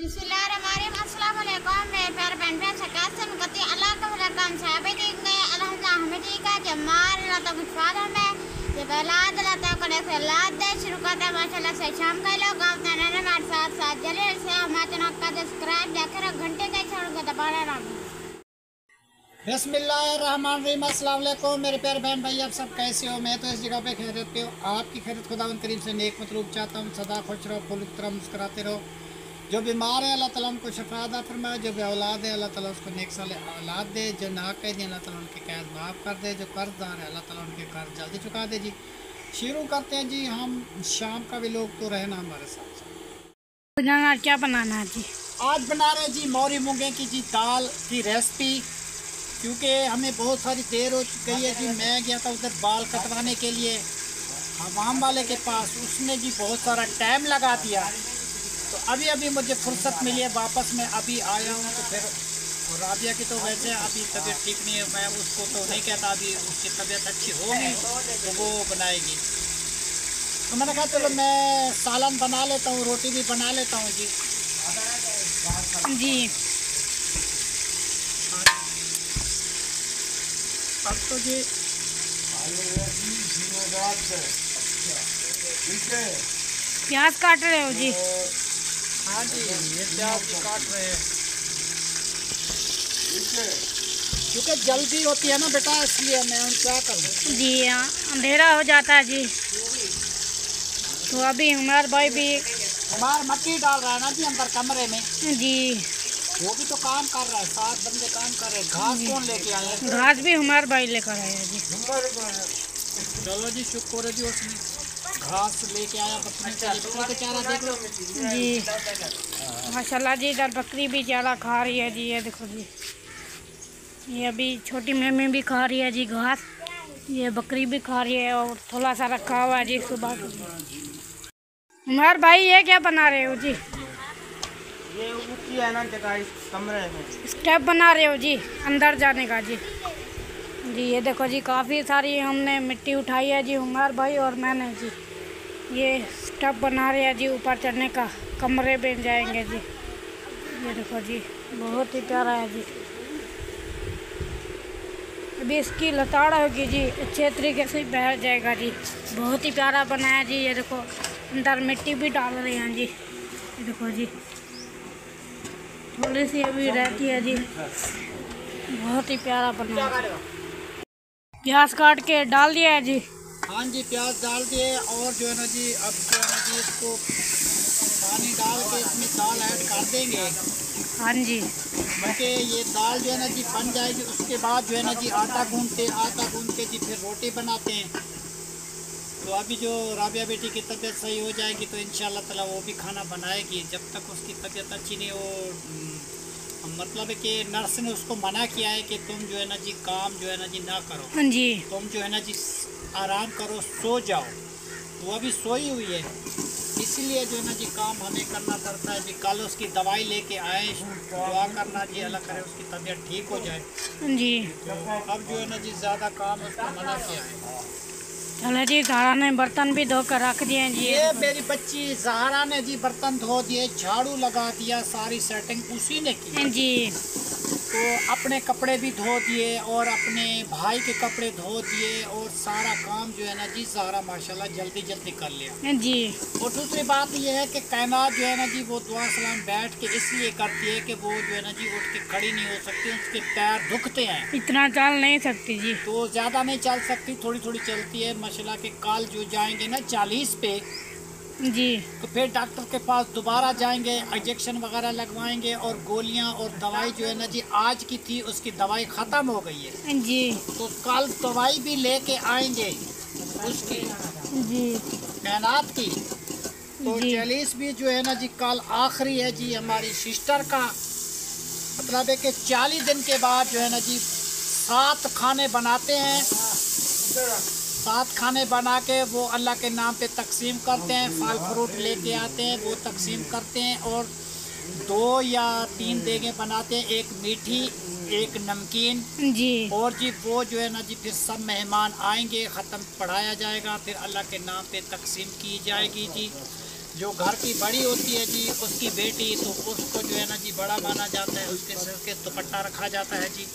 बिस्मिल्लाहिर्रहमानिर्रहीम। अस्सलाम वालेकुम। मेरे प्यारे बहन भाई कैसे हैं? कहते अल्लाह का बड़ा काम साबित ही गए अल्हम्दुलिल्लाह हमें जी का जमाल अल्लाह तो कुछ फादर में जब औलाद अल्लाह तो करे से औलाद दे शुरू करते हैं माशाल्लाह से शाम का लोग गांव में रहने हमारे साथ जल्दी से हमारे चैनल का सब्सक्राइब जाकर घंटे के छोड़ के दबाना ना। बिस्मिल्लाहिर्रहमानिर्रहीम। अस्सलाम वालेकुम मेरे प्यारे बहन भाई, आप सब कैसे हो? मैं तो इस जगह पे खैरियत पे हूँ। आपकी खैरियत खुदा करीम से नेक मतलूब चाहता हूँ। सदा खुश रहो, फुल तरह मुस्कुराते रहो। जो बीमार है अल्लाह ताला उनको शफा अता फरमाए, जो भी औलाद है अल्लाह ताला उसको नेक साले औलाद दे, जो नाकैद है अल्लाह ताला उनके कैद माफ़ कर दे, जो कर्जदार है अल्लाह ताला उनके कर्ज जल्दी चुका दे। जी शुरू करते हैं जी। हम शाम का भी लोग तो रहना हमारे साथ। क्या बनाना है जी? आज बना रहे जी मोरी मूंगे की जी दाल की रेसिपी, क्योंकि हमें बहुत सारी देर हो गई है जी। मैं गया था उधर बाल कटवाने के लिए हमाम वाले के पास, उसने जी बहुत सारा टाइम लगा दिया। तो अभी मुझे फुर्सत मिली है, वापस मैं अभी आया हूँ। तो फिर राबिया की तो वैसे अभी तबीयत ठीक नहीं है, मैं उसको तो नहीं कहता, अभी उसकी तबीयत अच्छी होगी तो वो बनाएगी। तो मैंने कहा चलो मैं सालन बना लेता हूँ, रोटी भी बना लेता हूँ जी। जी अब तो जी प्याज काट रहे हो जी? हाँ जी, ये प्याज काट रहे हैं क्योंकि जल्दी होती है ना बेटा, इसलिए मैं क्या करूँ जी। हाँ अंधेरा हो जाता है जी। तो अभी हमारे भाई भी हमारा मट्टी डाल रहा है ना जी अंदर कमरे में जी। वो भी तो काम कर रहा है, 7 बंदे काम कर रहे हैं। घास कौन लेके आए? घास भी हमारे भाई लेकर आए हैं जी। चलो जी, शुक्र है जी, उसने घास लेके आया। बकरी का चारा देख लो जी माशाल्लाह जी। इधर बकरी भी चारा खा रही है जी। ये देखो जी, ये अभी छोटी मम्मी भी खा रही है जी घास। ये बकरी भी खा रही है और थोड़ा सा रखा हुआ है जी सुबह को। हमारे भाई ये क्या बना रहे हो जी? ये ऊँची है ना जगह, इस कमरे में स्टेप बना रहे हो जी अंदर जाने का जी। जी ये देखो जी, काफ़ी सारी हमने मिट्टी उठाई है जी हमारे भाई और मैंने जी। ये स्टेप बना रहे हैं जी ऊपर चढ़ने का, कमरे में जाएंगे जी। ये देखो जी, बहुत ही प्यारा है जी। अभी इसकी लताड़ होगी जी, अच्छे तरीके से बैठ जाएगा जी। बहुत ही प्यारा बनाया जी। ये देखो अंदर मिट्टी भी डाल रहे हैं जी। ये देखो जी, थोड़ी सी अभी रहती है जी। बहुत ही प्यारा बना, प्याज काट के डाल दिया है जी। हाँ जी, प्याज डाल दिए और जो है ना जी, अब जो है ना जी इसको पानी डाल के इसमें दाल ऐड कर देंगे। हाँ जी, क्योंकि ये दाल जो है ना जी बन जाएगी, उसके बाद जो है ना जी आटा गूंद के जी फिर रोटी बनाते हैं। तो अभी जो राबिया बेटी की तबीयत सही हो जाएगी तो इंशाल्लाह ताला वो भी खाना बनाएगी। जब तक उसकी तबीयत अच्छी नहीं हो, मतलब है कि नर्स ने उसको मना किया है कि तुम जो है ना जी काम जो है ना जी ना करो। हाँ जी, तुम जो है ना जी आराम करो, सो जाओ। वो अभी सोई हुई है, इसीलिए जो है ना जी काम हमें करना पड़ता है जी। कल उसकी दवाई लेके आए, दुआ करना जी अल्लाह करे उसकी तबीयत ठीक हो जाए। हाँ जी। अब जो है ना जी ज़्यादा काम उसको मना किया है। चलो जी, ज़हरा ने बर्तन भी धो कर रख दिए जी। ये मेरी बच्ची ज़हरा ने जी बर्तन धो दिए, झाड़ू लगा दिया, सारी सेटिंग उसी ने की जी। तो अपने कपड़े भी धो दिए और अपने भाई के कपड़े धो दिए और सारा काम जो है ना जी ज़हरा माशाल्लाह जल्दी कर लिया जी। और दूसरी बात यह है कि कायनात जो है ना जी वो दुआ सलाम बैठ के इसलिए करती है कि वो जो है ना जी उठ के खड़ी नहीं हो सकती, उसके पैर दुखते हैं, इतना चल नहीं सकती जी। तो ज़्यादा नहीं चल सकती, थोड़ी थोड़ी चलती है। माशाल्लाह के काल जो जाएंगे ना 40 पे जी, तो फिर डॉक्टर के पास दोबारा जाएंगे, इंजेक्शन वगैरह लगवाएंगे और गोलियां और दवाई जो है ना जी आज की थी उसकी दवाई ख़त्म हो गई है जी। तो कल दवाई भी लेके आएंगे उसकी जी कायनात की। तो जी। 40 भी जो है ना जी कल आखिरी है जी हमारी सिस्टर का। मतलब है कि 40 दिन के बाद जो है ना जी 7 खाने बनाते हैं, 7 खाने बना के वो अल्लाह के नाम पे तकसीम करते हैं। फल फ्रूट लेके आते हैं, वो तकसीम करते हैं और 2 या 3 देगे बनाते हैं, एक मीठी एक नमकीन जी। और जी वो जो है ना जी फिर सब मेहमान आएंगे, ख़त्म पढ़ाया जाएगा, फिर अल्लाह के नाम पे तकसीम की जाएगी जी। जो घर की बड़ी होती है जी, उसकी बेटी, तो उसको जो है ना जी बड़ा माना जाता है, उसके सिर के दुपट्टा रखा जाता है जी,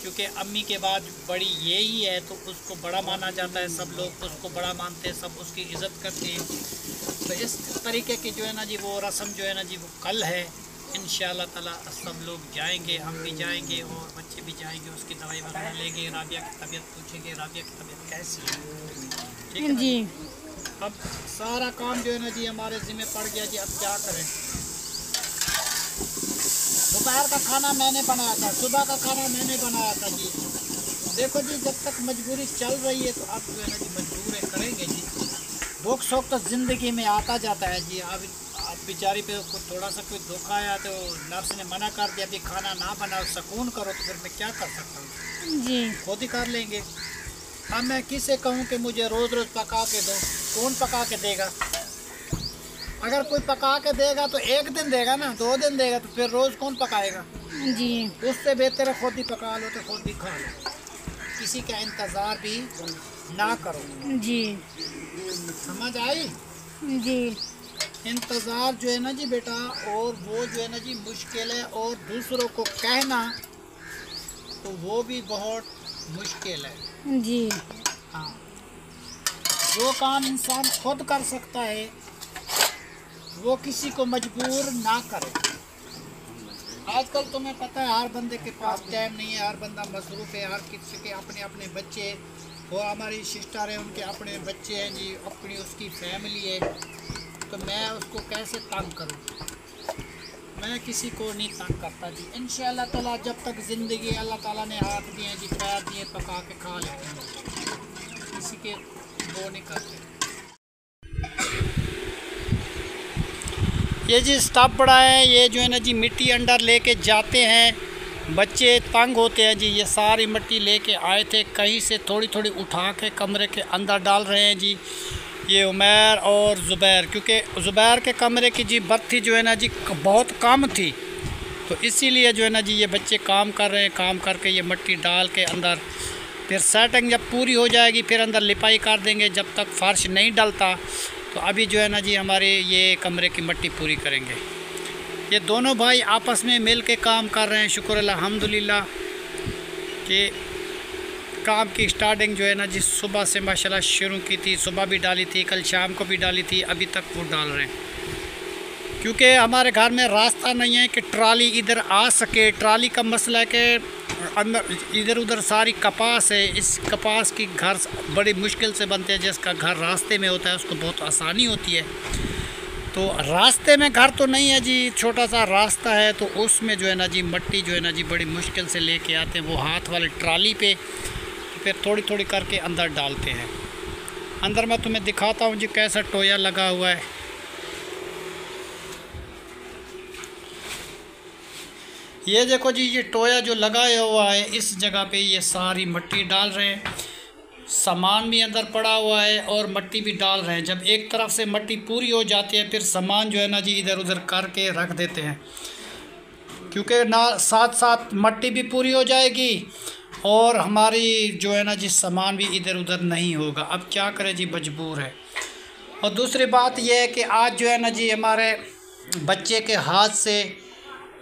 क्योंकि अम्मी के बाद बड़ी यही है, तो उसको बड़ा माना जाता है। सब लोग उसको बड़ा मानते हैं, सब उसकी इज़्ज़त करते हैं। तो इस तरीके की जो है ना जी वो रस्म जो है ना जी वो कल है इंशाअल्लाह ताला। सब लोग जाएंगे, हम भी जाएंगे और बच्चे भी जाएंगे, उसकी दवाई वगैरह लेंगे, राबिया की तबीयत पूछेंगे, राबिया की तबीयत कैसी है, ठीक है जी। अब सारा काम जो है ना जी हमारे ज़िम्मे पड़ गया जी। अब क्या करें? दोपहर का खाना मैंने बनाया था, सुबह का खाना मैंने बनाया था जी। देखो जी, जब तक मजबूरी चल रही है तो अब जो है ना जी मजबूरें करेंगे जी। दुख सुख तो ज़िंदगी में आता जाता है जी। अब बेचारी पे थोड़ा सा कोई दुख आया तो नर्स ने मना कर दिया, अभी खाना ना बनाओ, सुकून करो, तो फिर मैं क्या कर सकता हूँ जी। खुद ही कर लेंगे। अब मैं किसे कहूँ कि मुझे रोज़ रोज़ पका के दो? कौन पका के देगा? अगर कोई पका के देगा तो एक दिन देगा ना, 2 दिन देगा, तो फिर रोज़ कौन पकाएगा? जी। उससे बेहतर है खुद ही पका लो तो खुद ही खा लो, किसी का इंतज़ार भी ना करो। जी। समझ आई? जी। इंतज़ार जो है ना जी बेटा, और वो जो है ना जी मुश्किल है, और दूसरों को कहना तो वो भी बहुत मुश्किल है जी। हाँ, जो काम इंसान खुद कर सकता है वो किसी को मजबूर ना करे। आजकल तुम्हें पता है हर बंदे के पास टाइम नहीं है, हर बंदा मसरूफ़ है, हर किसी के अपने अपने बच्चे। वो हमारी सिस्टर है, उनके अपने बच्चे हैं जी, अपनी उसकी फैमिली है, तो मैं उसको कैसे तंग करूँ? मैं किसी को नहीं तंग करता जी। इंशाअल्लाह ताला जब तक ज़िंदगी अल्लाह ताला ने हाथ दिए जी, पैर दिए, पका के खा लेते हैं, किसी के वो नहीं करते। ये जी स्टॉप बड़ा है, ये जो है ना जी मिट्टी अंदर लेके जाते हैं, बच्चे तंग होते हैं जी। ये सारी मिट्टी लेके आए थे कहीं से, थोड़ी थोड़ी उठा के कमरे के अंदर डाल रहे हैं जी। ये उमैर और ज़ुबैर, क्योंकि ज़ुबैर के कमरे की जी बत्ती जो है ना जी बहुत कम थी, तो इसीलिए जो है ना जी ये बच्चे काम कर रहे हैं। काम करके ये मिट्टी डाल के अंदर, फिर सेटिंग जब पूरी हो जाएगी फिर अंदर लिपाई कर देंगे, जब तक फर्श नहीं डलता। तो अभी जो है ना जी हमारे ये कमरे की मिट्टी पूरी करेंगे। ये दोनों भाई आपस में मिल के काम कर रहे हैं। शुक्र अल्हम्दुलिल्लाह कि काम की स्टार्टिंग जो है ना जी सुबह से माशाल्लाह शुरू की थी। सुबह भी डाली थी, कल शाम को भी डाली थी, अभी तक वो डाल रहे हैं, क्योंकि हमारे घर में रास्ता नहीं है कि ट्राली इधर आ सके। ट्राली का मसला है कि अंदर इधर उधर सारी कपास है, इस कपास की घर बड़ी मुश्किल से बनते हैं। जिसका घर रास्ते में होता है उसको बहुत आसानी होती है, तो रास्ते में घर तो नहीं है जी, छोटा सा रास्ता है, तो उसमें जो है ना जी मिट्टी जो है ना जी बड़ी मुश्किल से लेके आते हैं वो हाथ वाले ट्राली पे, फिर थोड़ी थोड़ी करके अंदर डालते हैं। अंदर मैं तुम्हें दिखाता हूँ जी कैसा टोया लगा हुआ है। ये देखो जी, ये टोया जो लगाया हुआ है इस जगह पे ये सारी मिट्टी डाल रहे हैं। सामान भी अंदर पड़ा हुआ है और मिट्टी भी डाल रहे हैं। जब एक तरफ से मिट्टी पूरी हो जाती है फिर सामान जो है ना जी इधर उधर करके रख देते हैं, क्योंकि ना साथ साथ मिट्टी भी पूरी हो जाएगी और हमारी जो है ना जी सामान भी इधर उधर नहीं होगा। अब क्या करें जी, मजबूर है। और दूसरी बात यह है कि आज जो है ना जी हमारे बच्चे के हाथ से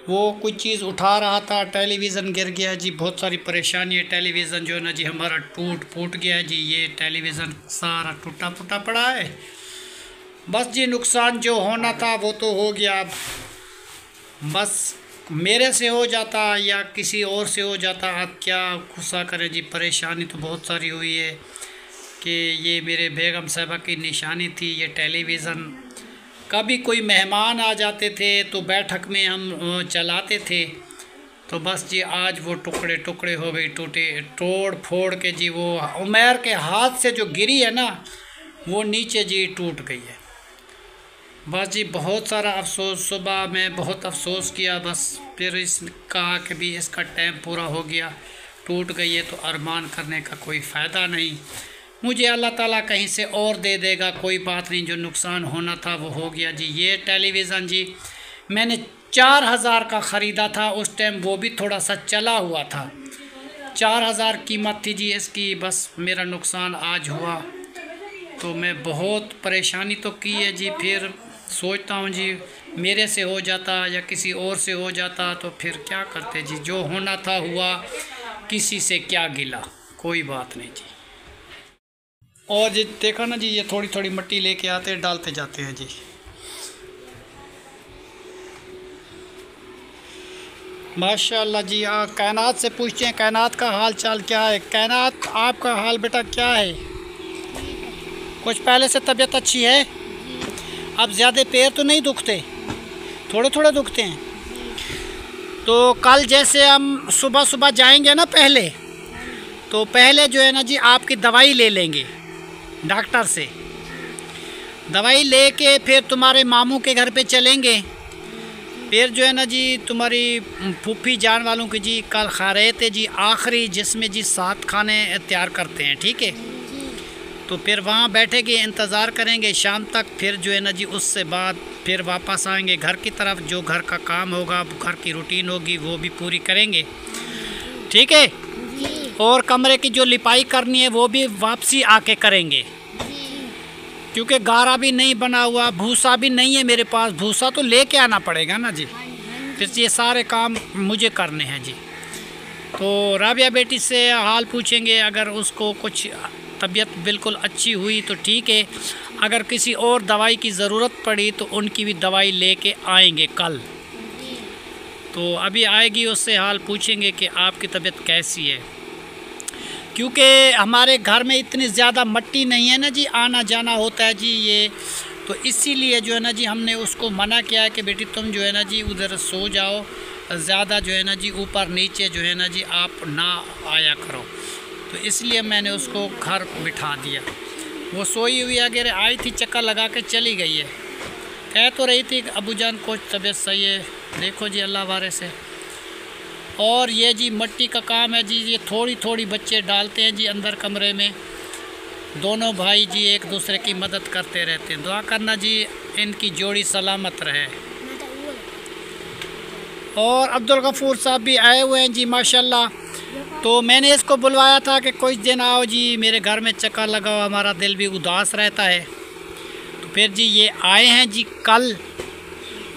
वो कुछ चीज़ उठा रहा था, टेलीविज़न गिर गया जी। बहुत सारी परेशानी है। टेलीविज़न जो है ना जी हमारा टूट फूट गया है जी। ये टेलीविज़न सारा टूटा फूटा पड़ा है। बस जी नुकसान जो होना था वो तो हो गया। अब बस मेरे से हो जाता या किसी और से हो जाता, अब क्या गुस्सा करें जी। परेशानी तो बहुत सारी हुई है कि ये मेरे बेगम साहबा की निशानी थी ये टेलीविज़न। कभी कोई मेहमान आ जाते थे तो बैठक में हम चलाते थे, तो बस जी आज वो टुकड़े टुकड़े हो गई, टूटे तोड़ फोड़ के जी। वो उमैर के हाथ से जो गिरी है ना वो नीचे जी टूट गई है। बस जी बहुत सारा अफसोस, सुबह में बहुत अफसोस किया। बस फिर इस कहा कि भी इसका टाइम पूरा हो गया, टूट गई है तो अरमान करने का कोई फ़ायदा नहीं। मुझे अल्लाह ताला कहीं से और दे देगा, कोई बात नहीं। जो नुकसान होना था वो हो गया जी। ये टेलीविज़न जी मैंने 4000 का ख़रीदा था उस टाइम, वो भी थोड़ा सा चला हुआ था। 4000 कीमत थी जी इसकी। बस मेरा नुकसान आज हुआ तो मैं बहुत परेशानी तो की है जी। फिर सोचता हूँ जी मेरे से हो जाता या किसी और से हो जाता तो फिर क्या करते जी, जो होना था हुआ, किसी से क्या गिला, कोई बात नहीं जी। और जी देखा ना जी, ये थोड़ी थोड़ी मिट्टी लेके आते हैं, डालते जाते हैं जी। माशाल्लाह जी। कायनात से पूछते हैं कायनात का हाल चाल क्या है। कायनात आपका हाल बेटा क्या है? कुछ पहले से तबीयत अच्छी है? अब ज़्यादा पैर तो नहीं दुखते? थोड़े थोड़े दुखते हैं। तो कल जैसे हम सुबह सुबह जाएंगे ना पहले, तो पहले जो है ना जी आपकी दवाई ले लेंगे डॉक्टर से। दवाई लेके फिर तुम्हारे मामू के घर पे चलेंगे। फिर जो है ना जी तुम्हारी फूफी जान वालों की जी कल खैरियत है जी आखिरी, जिसमें जी 7 खाने तैयार करते हैं, ठीक है। तो फिर वहाँ बैठेंगे, इंतज़ार करेंगे शाम तक। फिर जो है ना जी उससे बाद फिर वापस आएंगे घर की तरफ। जो घर का काम होगा, घर की रूटीन होगी, वो भी पूरी करेंगे, ठीक है। और कमरे की जो लिपाई करनी है वो भी वापसी आके करेंगे, क्योंकि गारा भी नहीं बना हुआ, भूसा भी नहीं है मेरे पास। भूसा तो लेके आना पड़ेगा ना जी, फिर ये सारे काम मुझे करने हैं जी। तो राबिया बेटी से हाल पूछेंगे, अगर उसको कुछ तबीयत बिल्कुल अच्छी हुई तो ठीक है, अगर किसी और दवाई की ज़रूरत पड़ी तो उनकी भी दवाई लेके आएंगे कल। तो अभी आएगी, उससे हाल पूछेंगे कि आपकी तबीयत कैसी है, क्योंकि हमारे घर में इतनी ज़्यादा मिट्टी नहीं है ना जी, आना जाना होता है जी ये। तो इसीलिए जो है ना जी हमने उसको मना किया है कि बेटी तुम जो है ना जी उधर सो जाओ, ज़्यादा जो है ना जी ऊपर नीचे जो है ना जी आप ना आया करो। तो इसलिए मैंने उसको घर बिठा दिया। वो सोई हुई अगर आई थी, चक्कर लगा के चली गई है। कह तो रही थी अबू जान कुछ तबीयत सही है, देखो जी अल्लाह वारे से। और ये जी मिट्टी का काम है जी, ये थोड़ी थोड़ी बच्चे डालते हैं जी अंदर कमरे में। दोनों भाई जी एक दूसरे की मदद करते रहते हैं। दुआ करना जी इनकी जोड़ी सलामत रहे। और अब्दुल गफूर साहब भी आए हुए हैं जी माशाल्लाह। तो मैंने इसको बुलवाया था कि कुछ दिन आओ जी मेरे घर में चक्कर लगाओ, हमारा दिल भी उदास रहता है। तो फिर जी ये आए हैं जी। कल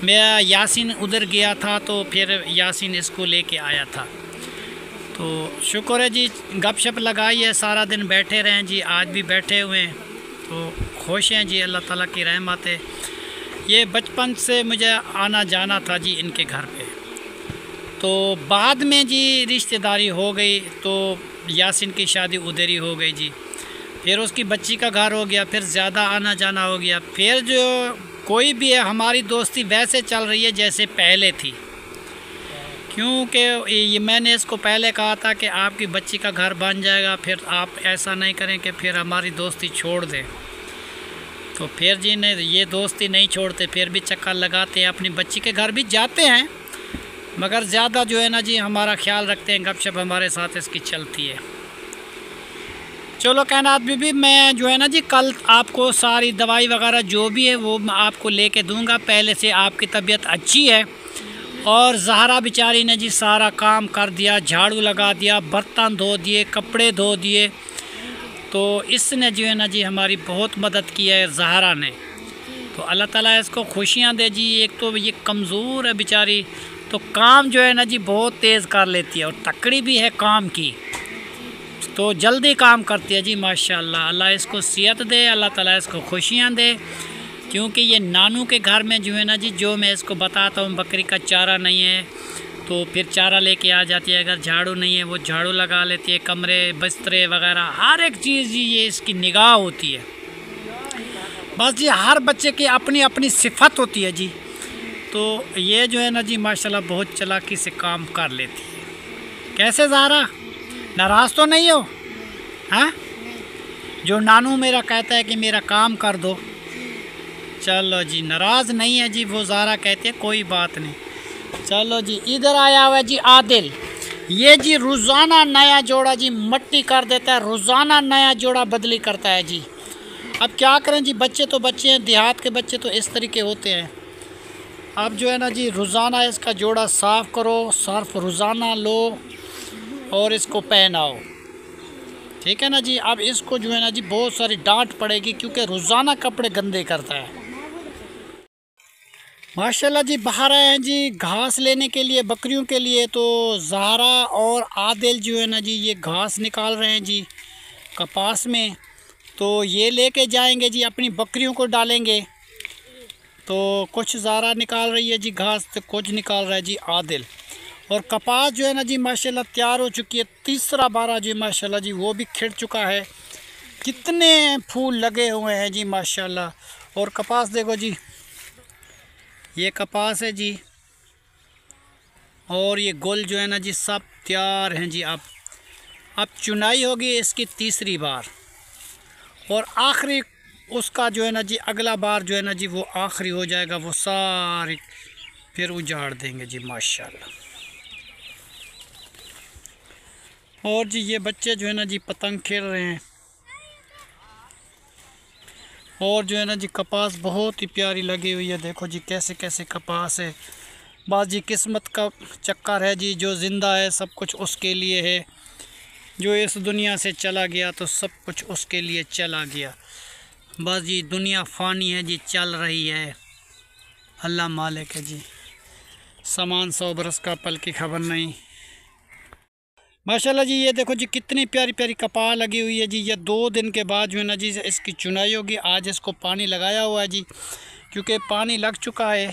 मैं यासीन उधर गया था, तो फिर यासीन इसको लेके आया था। तो शुक्र है जी, गपशप लगाई है, सारा दिन बैठे रहें जी, आज भी बैठे हुए हैं। तो खुश हैं जी, अल्लाह ताला की रहमत है। ये बचपन से मुझे आना जाना था जी इनके घर पे। तो बाद में जी रिश्तेदारी हो गई, तो यासीन की शादी उधर ही हो गई जी। फिर उसकी बच्ची का घर हो गया, फिर ज़्यादा आना जाना हो गया। फिर जो कोई भी है, हमारी दोस्ती वैसे चल रही है जैसे पहले थी, क्योंकि ये मैंने इसको पहले कहा था कि आपकी बच्ची का घर बन जाएगा, फिर आप ऐसा नहीं करें कि फिर हमारी दोस्ती छोड़ दें। तो फिर जी नहीं, ये दोस्ती नहीं छोड़ते, फिर भी चक्कर लगाते हैं, अपनी बच्ची के घर भी जाते हैं, मगर ज़्यादा जो है ना जी हमारा ख्याल रखते हैं, गपशप हमारे साथ इसकी चलती है। चलो कायनात बीबी, मैं जो है ना जी कल आपको सारी दवाई वगैरह जो भी है वो मैं आपको लेके दूंगा। पहले से आपकी तबीयत अच्छी है। और ज़हरा बेचारी ने जी सारा काम कर दिया, झाड़ू लगा दिया, बर्तन धो दिए, कपड़े धो दिए। तो इसने जो है ना जी हमारी बहुत मदद की है ज़हरा ने। तो अल्लाह ताला इसको खुशियाँ दे जी। एक तो ये कमज़ोर है बेचारी, तो काम जो है ना जी बहुत तेज़ कर लेती है, और तकड़ी भी है काम की, तो जल्दी काम करती है जी माशाल्लाह। अल्लाह इसको सेहत दे, अल्लाह ताला इसको खुशियाँ दे। क्योंकि ये नानू के घर में जो है ना जी, जो मैं इसको बताता हूँ, बकरी का चारा नहीं है तो फिर चारा लेके आ जाती है, अगर झाड़ू नहीं है वो झाड़ू लगा लेती है, कमरे बिस्तरे वगैरह हर एक चीज़ जी ये इसकी निगाह होती है। बस जी हर बच्चे की अपनी अपनी सिफत होती है जी। तो ये जो है ना जी माशाल्लाह बहुत चालाकी से काम कर लेती है। कैसे ज़हरा, नाराज़ तो नहीं हो? हाँ, जो नानू मेरा कहता है कि मेरा काम कर दो, चलो जी नाराज़ नहीं है जी वो। ज़हरा कहती है कोई बात नहीं। चलो जी इधर आया हुआ है जी आदिल। ये जी रोज़ाना नया जोड़ा जी मट्टी कर देता है, रोज़ाना नया जोड़ा बदली करता है जी। अब क्या करें जी, बच्चे तो बच्चे हैं, देहात के बच्चे तो इस तरीके होते हैं। अब जो है ना जी रोज़ाना इसका जोड़ा साफ़ करो, सर्फ रोज़ाना लो और इसको पहनाओ, ठीक है ना जी। अब इसको जो है ना जी बहुत सारी डांट पड़ेगी, क्योंकि रोज़ाना कपड़े गंदे करता है। माशाल्लाह जी बाहर आए हैं जी घास लेने के लिए बकरियों के लिए। तो ज़हरा और आदिल जो है ना जी ये घास निकाल रहे हैं जी कपास में। तो ये लेके जाएंगे जी अपनी बकरियों को डालेंगे। तो कुछ ज़हरा निकाल रही है जी घास, तो कुछ निकाल रहा है जी आदिल। और कपास जो है ना जी माशाल्लाह तैयार हो चुकी है। तीसरा बारा जी माशाल्लाह जी वो भी खिड़ चुका है। कितने फूल लगे हुए हैं जी माशाल्लाह। और कपास देखो जी, ये कपास है जी। और ये गुल जो है ना जी सब तैयार हैं जी। अब चुनाई होगी इसकी तीसरी बार, और आखिरी उसका जो है ना जी अगला बार जो है ना जी वो आखिरी हो जाएगा। वो सारी फिर उजाड़ देंगे जी माशाल्लाह। और जी ये बच्चे जो है ना जी पतंग खेल रहे हैं। और जो है ना जी कपास बहुत ही प्यारी लगी हुई है। देखो जी कैसे कैसे कपास है। बस जी किस्मत का चक्कर है जी, जो ज़िंदा है सब कुछ उसके लिए है। जो इस दुनिया से चला गया तो सब कुछ उसके लिए चला गया। बस जी दुनिया फ़ानी है जी, चल रही है, अल्लाह मालिक है जी। सामान 100 बरस का पल की खबर नहीं। माशाल्लाह जी ये देखो जी कितनी प्यारी प्यारी कपास लगी हुई है जी। ये 2 दिन के बाद जो है ना जी इसकी चुनाई होगी। आज इसको पानी लगाया हुआ है जी, क्योंकि पानी लग चुका है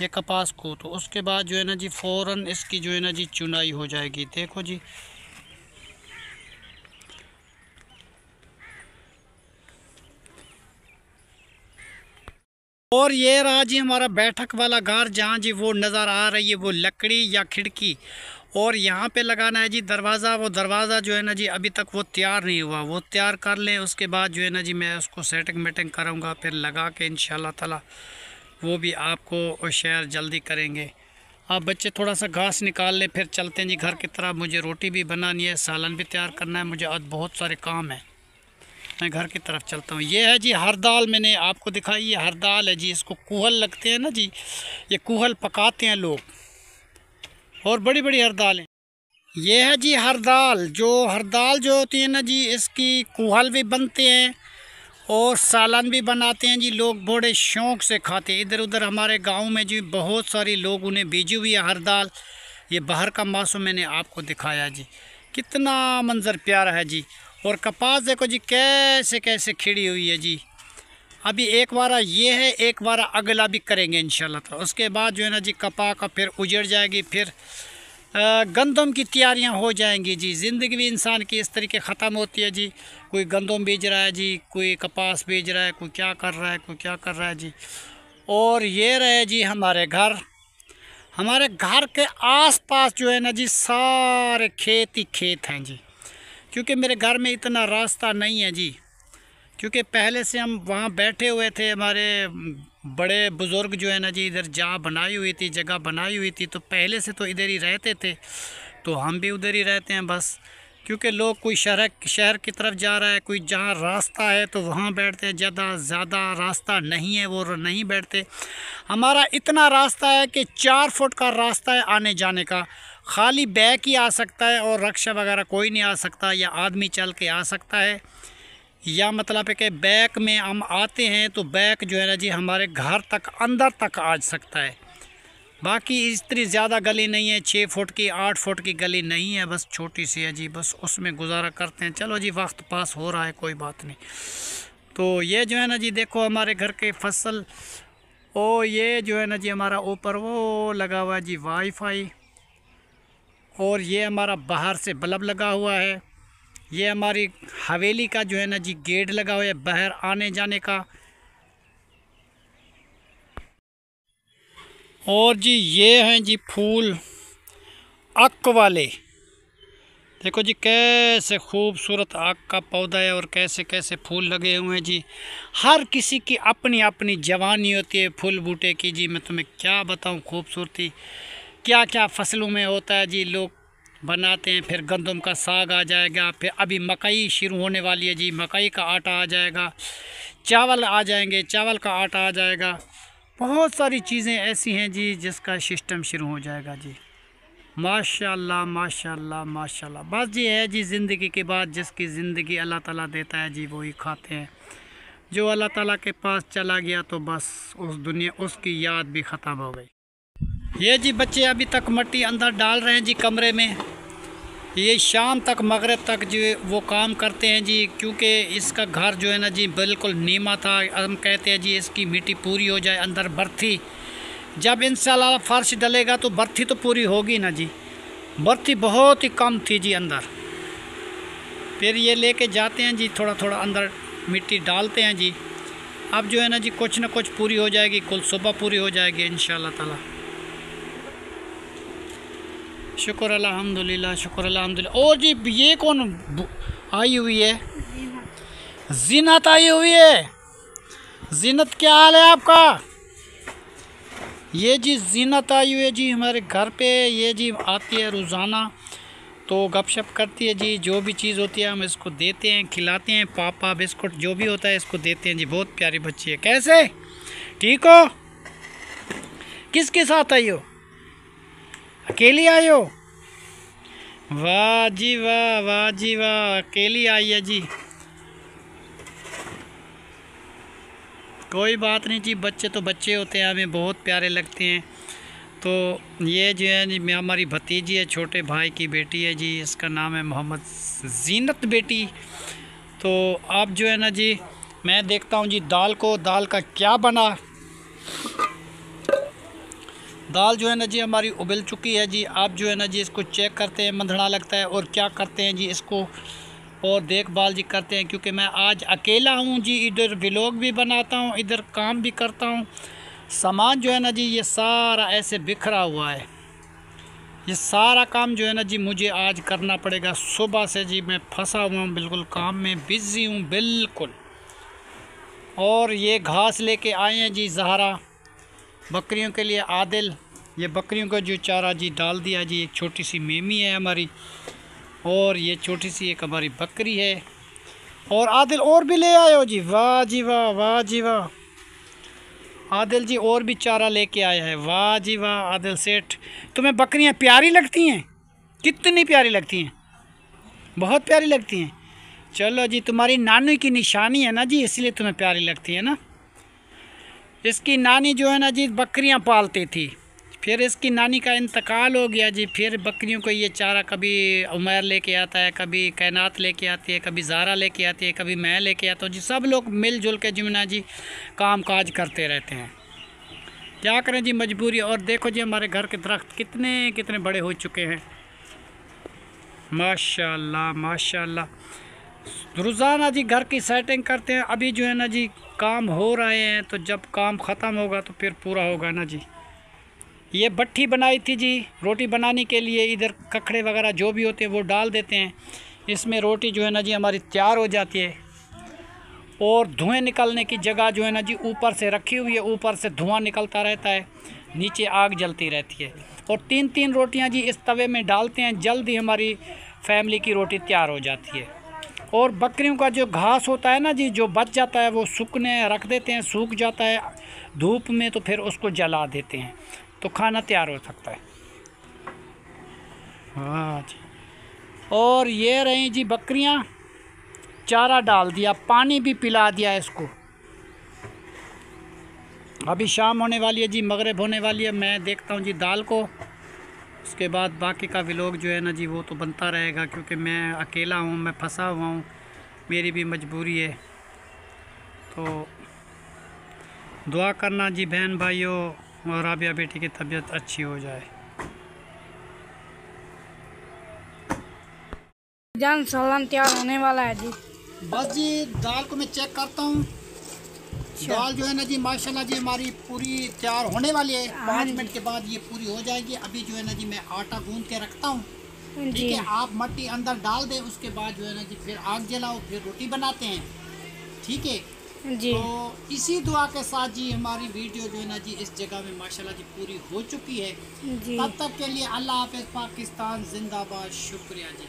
ये कपास को। तो उसके बाद जो है ना जी फ़ौरन इसकी जो है ना जी चुनाई हो जाएगी। देखो जी और ये रहा जी हमारा बैठक वाला घर, जहाँ जी वो नज़र आ रही है वो लकड़ी या खिड़की। और यहाँ पे लगाना है जी दरवाज़ा। वो दरवाज़ा जो है ना जी अभी तक वो तैयार नहीं हुआ, वो तैयार कर लें। उसके बाद जो है ना जी मैं उसको सेटिंग मेटिंग करूँगा, फिर लगा के इंशाल्लाह ताला वो भी आपको शेयर जल्दी करेंगे। आप बच्चे थोड़ा सा घास निकाल लें, फिर चलते हैं जी घर की तरफ। मुझे रोटी भी बनानी है, सालन भी तैयार करना है, मुझे आज बहुत सारे काम है। मैं घर की तरफ चलता हूँ। ये है जी हर दाल, मैंने आपको दिखाई, ये हर दाल है जी। इसको कुहल लगते हैं ना जी, ये कुहल पकाते हैं लोग। और बड़ी बड़ी हर दालें, ये है जी हर दाल। हर दाल जो होती है ना जी इसकी कुहल भी बनते हैं और सालन भी बनाते हैं जी। लोग बड़े शौक़ से खाते हैं। इधर उधर हमारे गांव में जी बहुत सारी लोग उन्हें बीजी हुई है हर दाल। ये बाहर का मौसम मैंने आपको दिखाया जी, कितना मंजर प्यारा है जी। और कपास देखो जी कैसे कैसे खिड़ी हुई है जी। अभी एक बार ये है, एक बार अगला भी करेंगे इंशाल्लाह। तो उसके बाद जो है ना जी कपास का फिर उजड़ जाएगी, फिर गंदम की तैयारियां हो जाएंगी जी। ज़िंदगी भी इंसान की इस तरीके ख़त्म होती है जी। कोई गंदम बीज रहा है जी, कोई कपास बीज रहा है, कोई क्या कर रहा है, कोई क्या कर रहा है जी। और ये रहे जी हमारे घर। हमारे घर के आसपास जो है ना जी सारे खेत ही खेत हैं जी, क्योंकि मेरे घर में इतना रास्ता नहीं है जी। क्योंकि पहले से हम वहाँ बैठे हुए थे, हमारे बड़े बुज़ुर्ग जो है ना जी इधर बनाई हुई थी, जगह बनाई हुई थी। तो पहले से तो इधर ही रहते थे, तो हम भी उधर ही रहते हैं बस। क्योंकि लोग कोई शहर की तरफ जा रहा है, कोई जहाँ रास्ता है तो वहाँ बैठते हैं। ज़्यादा रास्ता नहीं है वो नहीं बैठते। हमारा इतना रास्ता है कि 4 फुट का रास्ता है आने जाने का। खाली बैक ही आ सकता है और रक्षा वगैरह कोई नहीं आ सकता, या आदमी चल के आ सकता है, या मतलब है कि बैक में हम आते हैं तो बैक जो है ना जी हमारे घर तक अंदर तक आ सकता है। बाकी इतनी ज़्यादा गली नहीं है, 6 फुट की 8 फुट की गली नहीं है, बस छोटी सी है जी। बस उसमें गुजारा करते हैं। चलो जी वक्त पास हो रहा है, कोई बात नहीं। तो ये जो है ना जी देखो हमारे घर के फसल। ओ ये जो है ना जी हमारा ऊपर वो लगा हुआ है जी वाईफाई। और ये हमारा बाहर से बल्ब लगा हुआ है। ये हमारी हवेली का जो है ना जी गेट लगा हुआ है बाहर आने जाने का। और जी ये हैं जी फूल अक वाले। देखो जी कैसे खूबसूरत आक का पौधा है और कैसे कैसे फूल लगे हुए हैं जी। हर किसी की अपनी अपनी जवानी होती है फूल बूटे की जी। मैं तुम्हें क्या बताऊं खूबसूरती क्या क्या फसलों में होता है जी। लोग बनाते हैं, फिर गंदम का साग आ जाएगा, फिर अभी मकई शुरू होने वाली है जी, मकई का आटा आ जाएगा, चावल आ जाएंगे, चावल का आटा आ जाएगा। बहुत सारी चीज़ें ऐसी हैं जी जिसका सिस्टम शुरू हो जाएगा जी। माशाल्लाह माशाल्लाह माशाल्लाह। बस जी है जी ज़िंदगी के बाद जिसकी ज़िंदगी अल्लाह ताला देता है जी वही खाते हैं। जो अल्लाह ताला के पास चला गया तो बस उस दुनिया उसकी याद भी ख़त्म हो गई। ये जी बच्चे अभी तक मिट्टी अंदर डाल रहे हैं जी कमरे में। ये शाम तक मगरिब तक जो वो काम करते हैं जी, क्योंकि इसका घर जो है ना जी बिल्कुल नीमा था। हम कहते हैं जी इसकी मिट्टी पूरी हो जाए, अंदर बर्थी, जब इंशाल्लाह फर्श डलेगा तो बर्थी तो पूरी होगी ना जी। बर्थी बहुत ही कम थी जी अंदर। फिर ये लेके जाते हैं जी, थोड़ा थोड़ा अंदर मिट्टी डालते हैं जी। अब जो है ना जी कुछ ना कुछ पूरी हो जाएगी, कुल सुबह पूरी हो जाएगी इंशाल्लाह ताला। शुक्र अल्हम्दुलिल्लाह, शुक्र अल्हम्दुलिल्लाह। और जी ये कौन आई हुई है? जीनत आई हुई है। जीनत क्या हाल है आपका? ये जी जीनत आई हुई है जी हमारे घर पे। ये जी आती है रोज़ाना, तो गपशप करती है जी। जो भी चीज़ होती है हम इसको देते हैं, खिलाते हैं, पापा बिस्कुट जो भी होता है इसको देते हैं जी। बहुत प्यारी बच्ची है। कैसे, ठीक हो? किसके साथ आई हो? अकेली आई हो? वाह जी वाह, वाह जी वाह, अकेली आई है जी। कोई बात नहीं जी, बच्चे तो बच्चे होते हैं, हमें बहुत प्यारे लगते हैं। तो ये जो है जी हमारी भतीजी है, छोटे भाई की बेटी है जी। इसका नाम है मोहम्मद जीनत बेटी। तो अब जो है ना जी मैं देखता हूँ जी दाल को, दाल का क्या बना। दाल जो है ना जी हमारी उबल चुकी है जी। अब जो है ना जी इसको चेक करते हैं, मंधड़ा लगता है और क्या करते हैं जी इसको, और देखभाल जी करते हैं। क्योंकि मैं आज अकेला हूँ जी, इधर व्लॉग भी बनाता हूँ, इधर काम भी करता हूँ। सामान जो है ना जी ये सारा ऐसे बिखरा हुआ है। ये सारा काम जो है ना जी मुझे आज करना पड़ेगा। सुबह से जी मैं फंसा हुआ हूँ, बिल्कुल काम में बिज़ी हूँ बिल्कुल। और ये घास लेके आए हैं जी ज़हरा, बकरियों के लिए। आदिल ये बकरियों का जो चारा जी डाल दिया जी। एक छोटी सी मेमी है हमारी, और ये छोटी सी एक हमारी बकरी है। और आदिल और भी ले आए हो जी। वाह जी वाह, वाह जी वाह। आदिल जी और भी चारा लेके आया है। वाह जी वाह आदिल सेठ, तुम्हें बकरियां प्यारी लगती हैं? कितनी प्यारी लगती हैं? बहुत प्यारी लगती हैं। चलो जी, तुम्हारी नानी की निशानी है ना जी, इसलिए तुम्हें प्यारी लगती है ना। इसकी नानी जो है ना जी बकरियां पालती थी, फिर इसकी नानी का इंतकाल हो गया जी। फिर बकरियों को ये चारा कभी उमर लेके आता है, कभी कैनात लेके आती है, कभी ज़ारा लेके आती है, कभी मैं लेके आता हूँ जी। सब लोग मिलजुल के जुमना जी काम काज करते रहते हैं। क्या करें जी, मजबूरी। और देखो जी हमारे घर के दरख्त कितने कितने बड़े हो चुके हैं, माशाल्लाह माशाल्लाह। रोज़ाना जी घर की सेटिंग करते हैं। अभी जो है ना जी काम हो रहे हैं, तो जब काम ख़त्म होगा तो फिर पूरा होगा ना जी। ये भट्ठी बनाई थी जी रोटी बनाने के लिए। इधर ककड़े वगैरह जो भी होते हैं वो डाल देते हैं, इसमें रोटी जो है ना जी हमारी तैयार हो जाती है। और धुएं निकलने की जगह जो है ना जी ऊपर से रखी हुई है, ऊपर से धुआं निकलता रहता है, नीचे आग जलती रहती है। और 3-3 रोटियां जी इस तवे में डालते हैं, जल्दी हमारी फैमिली की रोटी तैयार हो जाती है। और बकरियों का जो घास होता है ना जी, जो बच जाता है वो सूखने रख देते हैं, सूख जाता है धूप में, तो फिर उसको जला देते हैं, तो खाना तैयार हो सकता है। हाँ जी। और ये रही जी बकरियां, चारा डाल दिया, पानी भी पिला दिया इसको। अभी शाम होने वाली है जी, मगरिब होने वाली है। मैं देखता हूँ जी दाल को, उसके बाद बाकी का व्लॉग जो है ना जी वो तो बनता रहेगा। क्योंकि मैं अकेला हूँ, मैं फंसा हुआ हूँ, मेरी भी मजबूरी है। तो दुआ करना जी बहन भाइयों, और राबिया बेटी की तबीयत अच्छी हो जाए। जान सालन तैयार होने वाला है जी। बस जी दाल को मैं चेक करता हूँ। दाल जो है ना जी माशाल्लाह जी हमारी पूरी तैयार होने वाली है। 5 मिनट के बाद ये पूरी हो जाएगी। अभी जो है ना जी मैं आटा गूंद के रखता हूँ, ठीक है। आप मट्टी अंदर डाल दें, उसके बाद जो है ना जी फिर आग जलाओ, फिर रोटी बनाते हैं, ठीक है जी। तो इसी दुआ के साथ जी हमारी वीडियो जो है ना जी इस जगह में माशाल्लाह जी पूरी हो चुकी है। जी। तब तक के लिए अल्लाह हाफ़िज़, पाकिस्तान जिंदाबाद, शुक्रिया जी।